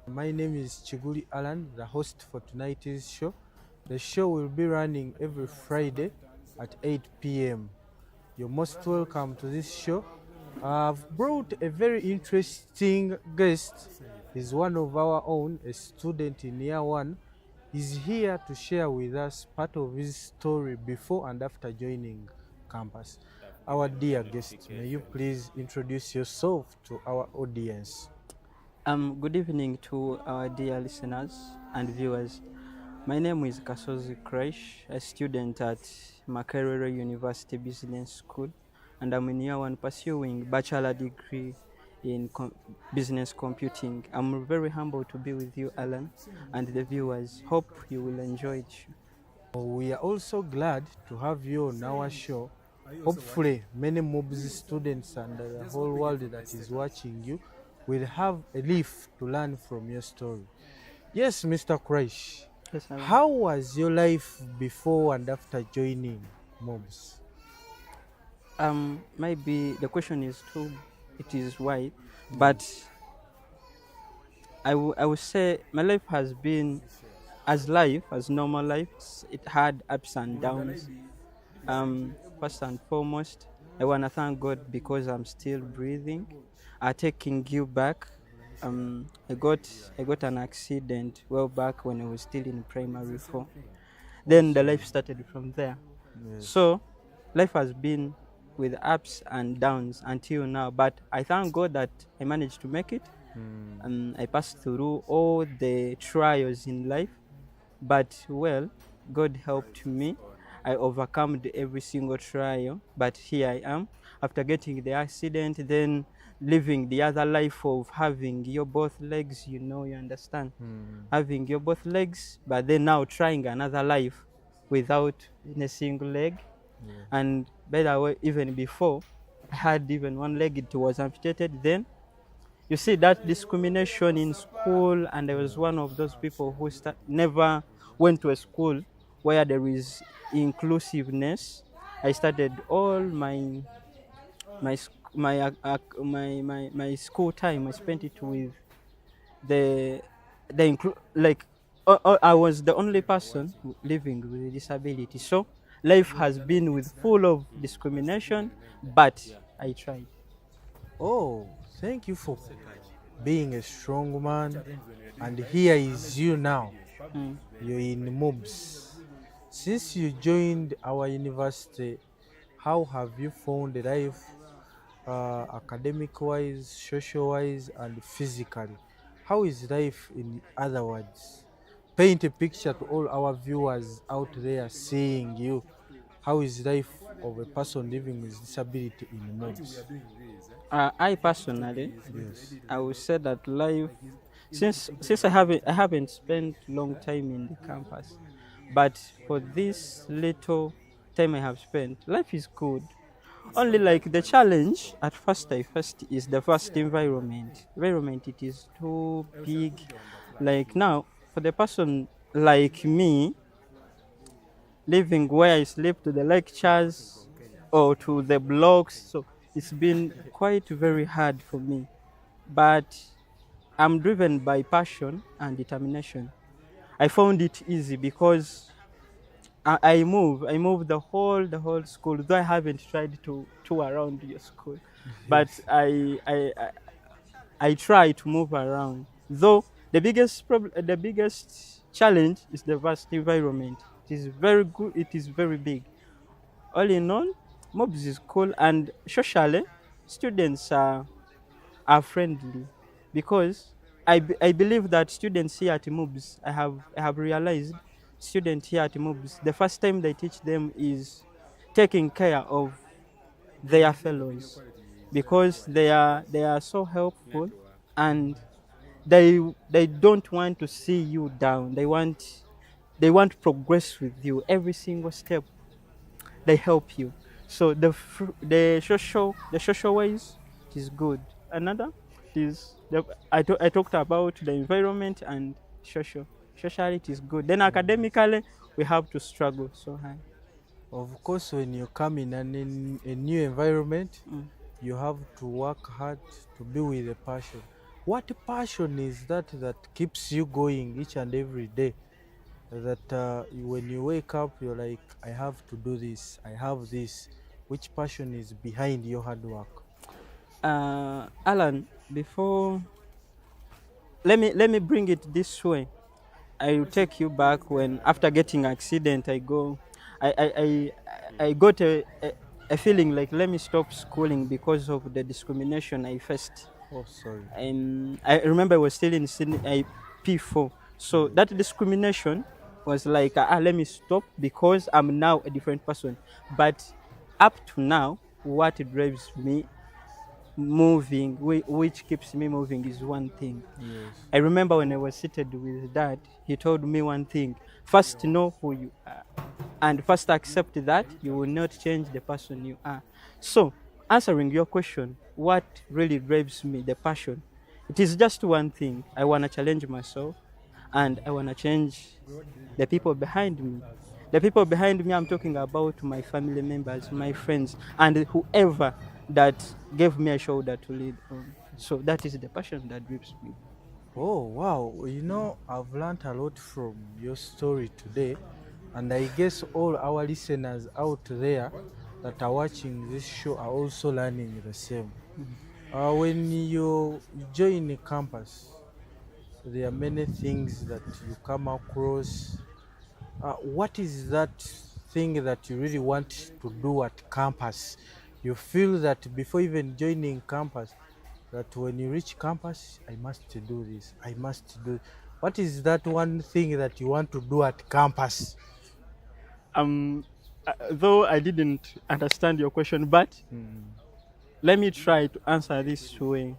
My name is Chiguli Alan, the host for tonight's show. The show will be running every Friday at 8 p.m. You're most welcome to this show. I've brought a very interesting guest. He's one of our own, a student in year one. He's here to share with us part of his story before and after joining campus. Our dear guest, may you please introduce yourself to our audience? Good evening to our dear listeners and viewers. My name is Kasozi Kresh, a student at Makerere University Business School, and I'm in year one pursuing bachelor degree in business computing. I'm very humble to be with you, Alan, and the viewers. Hope you will enjoy it. We are also glad to have you on our show. Hopefully, many Mubs students and the whole world that is watching you will have a leaf to learn from your story. Yes, Mr. Kresh, Yes, Alan. how was your life before and after joining Mobs? Maybe the question is too, it is wide, but I would say my life has been as normal life. It had ups and downs. First and foremost, I wanna thank God because I'm still breathing. Taking you back, I got an accident well back when I was still in primary four. Then the life started from there. Yes. So life has been with ups and downs until now. But I thank God that I managed to make it. I passed through all the trials in life, but well, God helped me. I overcome every single trial, but here I am after getting the accident, then living the other life of having your both legs, you understand, having your both legs, but then now trying another life without a single leg. Yeah. And by the way, even before I had even one leg, it was amputated. Then you see that discrimination in school, and I was one of those people who never went to a school where there is inclusiveness. I started all my school time. I spent it with the like I was the only person living with a disability. So life has been with full of discrimination, but I tried. Oh, thank you for being a strong man. And here is you now. Mm. You're in Mobs. Since you joined our university, how have you found life academic wise, social wise, and physically? How is life in other words? Paint a picture to all our viewers out there seeing you. How is life of a person living with disability in Mobs? I personally, Yes. I would say that life, since I haven't spent long time in the campus, but for this little time I have spent, life is good. Only like the challenge at first is the first environment. Environment, it is too big. Like now, for the person like me, living where I sleep to the lectures or to the blocks, so it's been quite very hard for me. But I'm driven by passion and determination. I found it easy because I move the whole school. Though I haven't tried to tour around your school, but Yes. I try to move around. Though the biggest challenge is the vast environment. It is very good. It is very big. All in all, Mobs is cool, and socially, students are friendly because I believe that students here at Mubs, I have realized students here at Mubs, the first time they teach them is taking care of their fellows because they are so helpful, and they don't want to see you down. They want to progress with you every single step. They help you. So the social ways, it is good. Another is I talked about the environment and socially it is good. Then academically we have to struggle so high. Of course, when you come in a new environment, Mm. you have to work hard to be with a passion. What passion is that that keeps you going each and every day? That when you wake up, you're like, I have to do this, I have this. Which passion is behind your hard work? Alan, before let me bring it this way. I will take you back when after getting accident I got a feeling like let me stop schooling because of the discrimination I faced. Oh, sorry. And I remember I was still in P4. So Yes. that discrimination was like let me stop because I'm now a different person. But up to now, what drives me moving, which keeps me moving, is one thing. Yes. I remember when I was seated with dad, he told me one thing: first know who you are, and first accept that you will not change the person you are. So, answering your question, what really drives me, the passion, it is just one thing. I want to challenge myself and I want to change the people behind me. The people behind me, I'm talking about my family members, my friends, and whoever that gave me a shoulder to lead on. So that is the passion that drives me. Oh, wow. I've learned a lot from your story today, and I guess all our listeners out there that are watching this show are also learning the same. When you join a campus, there are many things that you come across. What is that thing that you really want to do at campus? You feel that before even joining campus, that when you reach campus, I must do this, I must do. What is that one thing that you want to do at campus? Um, though I didn't understand your question, but Mm, let me try to answer this way.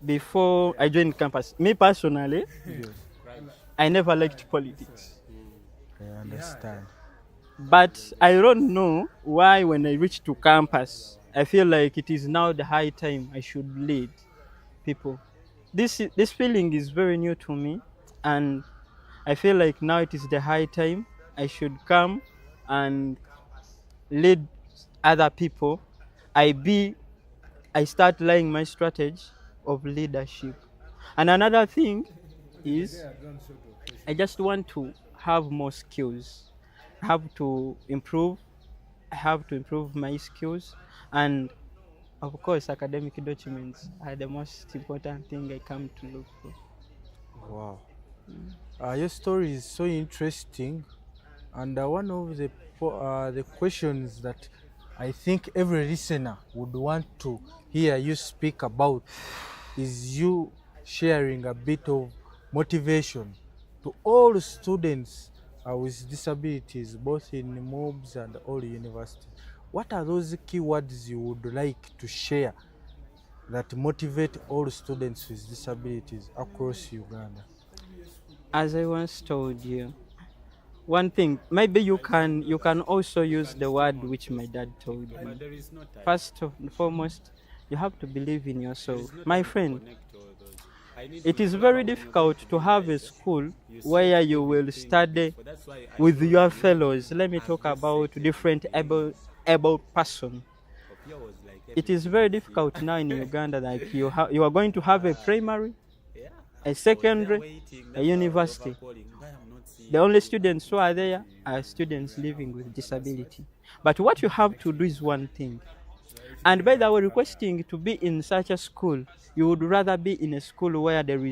Before I joined campus, me personally, yes, I never liked politics. I understand. But I don't know why when I reach to campus, I feel like it is now the high time I should lead people. This feeling is very new to me, and I feel like now it is the high time I should come and lead other people. I be I start laying my strategy of leadership. And another thing is I just want to have more skills. I have to improve. I have to improve my skills, and of course, academic documents are the most important thing I come to look for. Wow. Your story is so interesting, and one of the questions that I think every listener would want to hear you speak about is you sharing a bit of motivation to all students with disabilities, both in Mubs and all universities. What are those keywords you would like to share that motivate all students with disabilities across Uganda? As I once told you, one thing maybe you can also use the word which my dad told me. First and foremost, you have to believe in yourself, my friend. It is very difficult to have a school where you will study with your fellows. Let me talk about different able person. It is very difficult now in Uganda. Like you are going to have a primary, a secondary, a university. The only students who are there are students living with disability. But what you have to do is one thing. And by the way, requesting to be in such a school, you would rather be in a school where there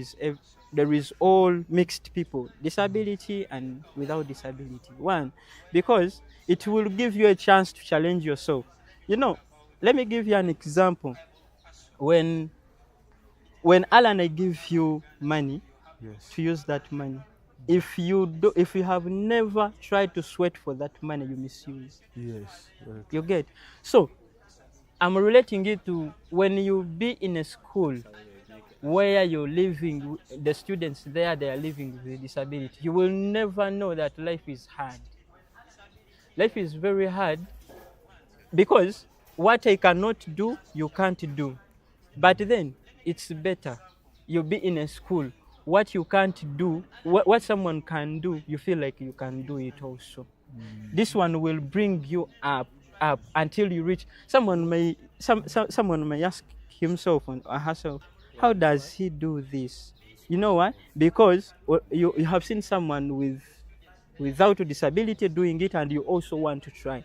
is all mixed people, disability and without disability. One, because it will give you a chance to challenge yourself. You know, let me give you an example. When when Alan I give you money Yes, to use that money, if you have never tried to sweat for that money, you misuse. yes, very You true. get so I'm relating it to when you be in a school where you're living, the students there, they are living with disability. You will never know that life is hard. Life is very hard because what I cannot do, you can't do. But then it's better you be in a school. What you can't do, what someone can do, you feel like you can do it also. This one will bring you up until you reach. Someone may ask himself or herself, how does he do this? You know why? Because you have seen someone without a disability doing it, and you also want to try.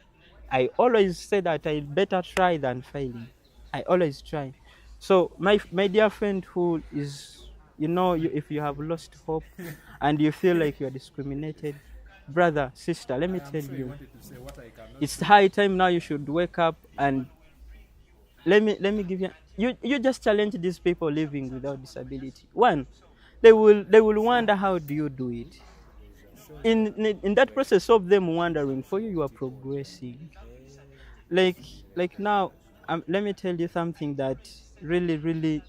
I always say that I better try than failing. I always try. So my dear friend who is, if you have lost hope and you feel like you're discriminated, brother, sister, let me tell you, it's high time now you should wake up. And let me give you just challenge these people living without disability. One, they will wonder how do you do it. In that process of them wondering, for you, you are progressing. like like now, let me tell you something that really,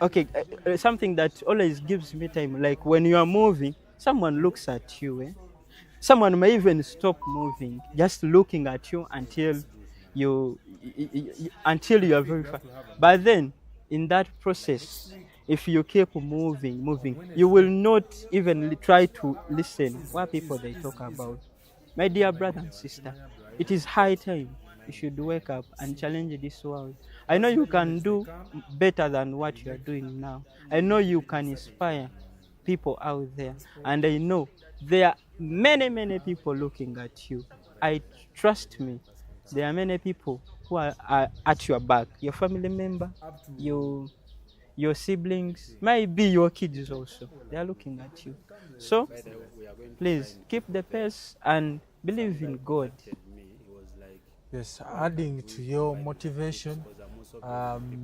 okay, something that always gives me time. Like when you are moving, someone looks at you, someone may even stop moving just looking at you until until you are very far. But then in that process, if you keep moving, you will not even try to listen what people they talk about. My dear brother and sister, it is high time you should wake up and challenge this world. I know you can do better than what you are doing now. I know you can inspire people out there, and I know there are many people looking at you. I trust me, there are many people who are at your back, your family member, your your siblings, maybe your kids also. They are looking at you. So please keep the pace and believe in God. Yes, adding to your motivation,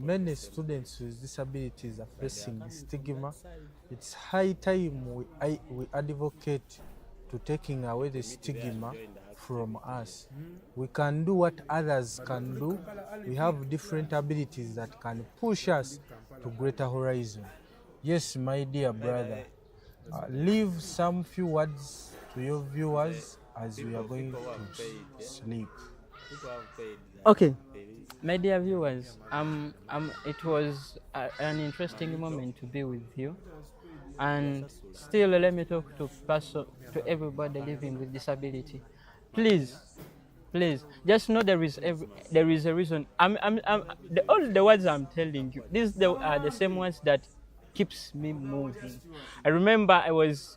many students with disabilities are facing stigma. It's high time we advocate to taking away the stigma from us. We can do what others can do. We have different abilities that can push us to greater horizon. Yes, my dear brother, leave some few words to your viewers as we are going to sleep. Okay, my dear viewers, it was an interesting moment to be with you. And still, let me talk to everybody living with disability. Please, please, just know there is a reason. All the words I'm telling you, are the same ones that keeps me moving. I remember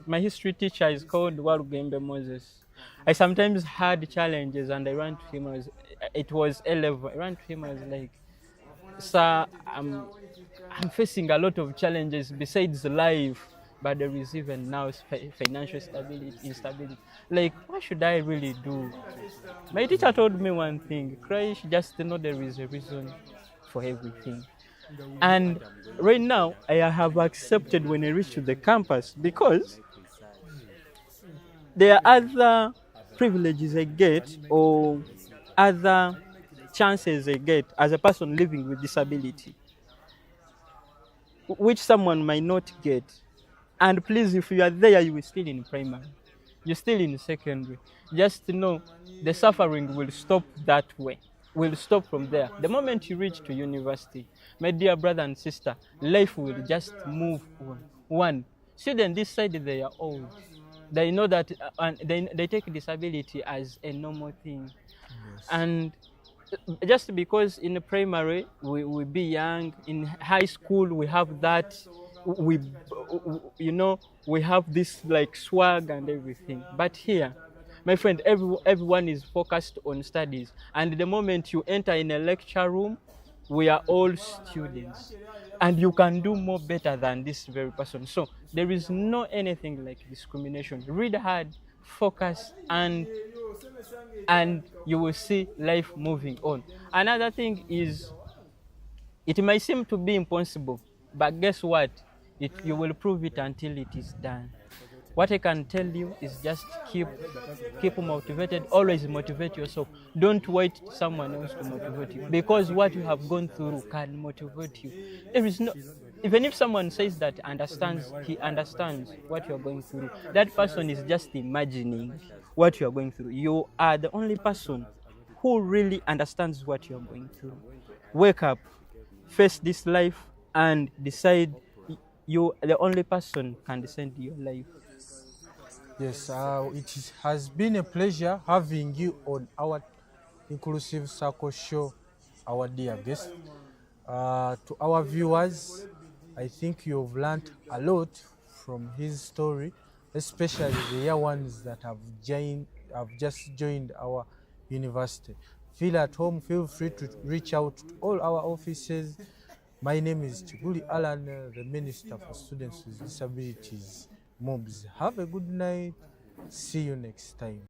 my history teacher is called Warugembe Moses. I sometimes had challenges and I ran to him. It was A level. I ran to him. I was like, sir, I'm facing a lot of challenges besides life, but there is even now financial instability. Like, what should I really do? My teacher told me one thing: Christ, just know there is a reason for everything. And right now, I have accepted when I reach to the campus, because there are other privileges I get, or other chances I get as a person living with disability, which someone might not get. And please, if you are there, you are still in primary, you're still in secondary, just know the suffering will stop that way, will stop from there. The moment you reach to university, my dear brother and sister, life will just move on. One, students this side, they are old. They know that, and they take disability as a normal thing. Yes. And just because in the primary we be young, in high school we have that, we we have this like swag and everything. But here, my friend, everyone is focused on studies, and the moment you enter in a lecture room, we are all students, and you can do more better than this very person. So there is no anything like discrimination. Read hard, focus, and you will see life moving on. Another thing is, it might seem to be impossible, but guess what? You will prove it until it is done. What I can tell you is just keep motivated. Always motivate yourself. Don't wait someone else to motivate you, because what you have gone through can motivate you. There is no, even if someone says that he understands what you are going through, that person is just imagining what you are going through. You are the only person who really understands what you are going through. Wake up, face this life, and decide. You, the only person, can decide your life. Yes, has been a pleasure having you on our Inclusive Circle show, our dear guest. To our viewers, I think you've learned a lot from his story, especially the year ones that have just joined our university. Feel at home, feel free to reach out to all our offices. My name is Chiguli Alan, the Minister for Students with Disabilities, Mubs. Have a good night. See you next time.